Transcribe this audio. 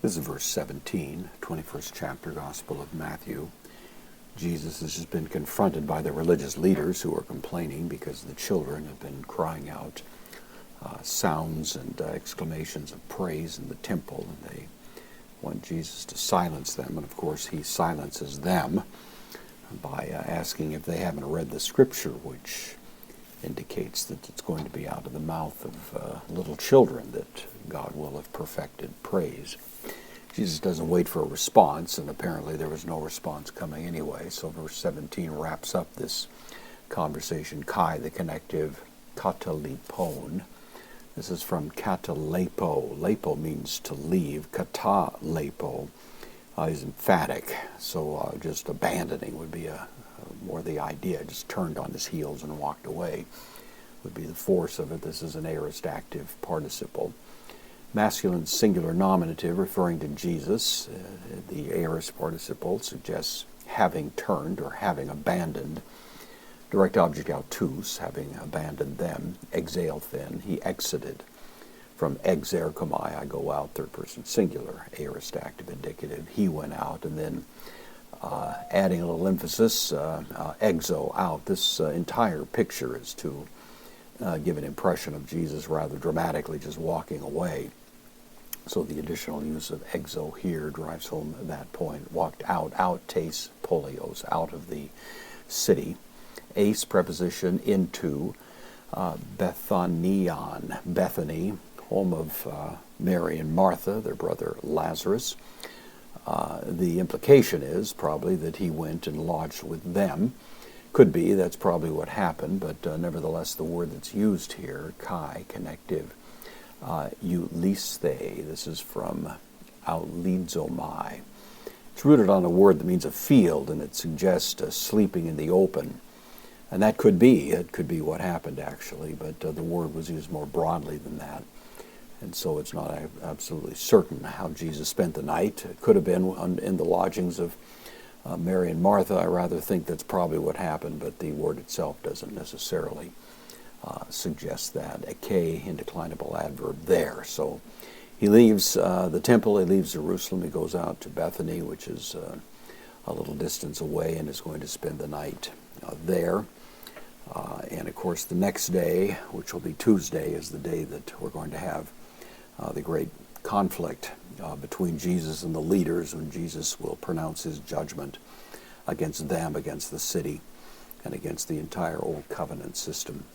This is verse 17, 21st chapter, Gospel of Matthew. Jesus has just been confronted by the religious leaders who are complaining because the children have been crying out sounds and exclamations of praise in the temple, and they want Jesus to silence them. And of course, he silences them by asking if they haven't read the scripture, which indicates that it's going to be out of the mouth of little children that God will have perfected praise. Jesus doesn't wait for a response, and apparently there was no response coming anyway. So verse 17 wraps up this conversation. Kai, the connective, katalipon. This is from katalepo. Lepo means to leave. Katalepo is emphatic. So just abandoning would be more the idea. Just turned on his heels and walked away would be the force of it. This is an aorist active participle. Masculine singular nominative referring to Jesus. The aorist participle suggests having turned or having abandoned. Direct object autus, having abandoned them. Exaelthen, he exited. From exerkomai, I go out, third person singular, aorist active indicative. He went out, and then adding a little emphasis, exo, out. This entire picture is to give an impression of Jesus rather dramatically just walking away. So the additional use of exo here drives home that point. Walked out, tes polios, out of the city. Ace preposition into Bethanion, Bethany, home of Mary and Martha, their brother Lazarus. The implication is probably that he went and lodged with them. Could be, that's probably what happened, but nevertheless the word that's used here, kai, connective, eulisthe, this is from aulidzomai. It's rooted on a word that means a field, and it suggests sleeping in the open. And that could be, it could be what happened actually, but the word was used more broadly than that. And so it's not absolutely certain how Jesus spent the night. It could have been in the lodgings of Mary and Martha. I rather think that's probably what happened, but the word itself doesn't necessarily suggest that. Eke, indeclinable adverb there. So he leaves the temple, he leaves Jerusalem, he goes out to Bethany, which is a little distance away, and is going to spend the night there. And of course the next day, which will be Tuesday, is the day that we're going to have the great conflict between Jesus and the leaders, when Jesus will pronounce his judgment against them, against the city, and against the entire Old Covenant system.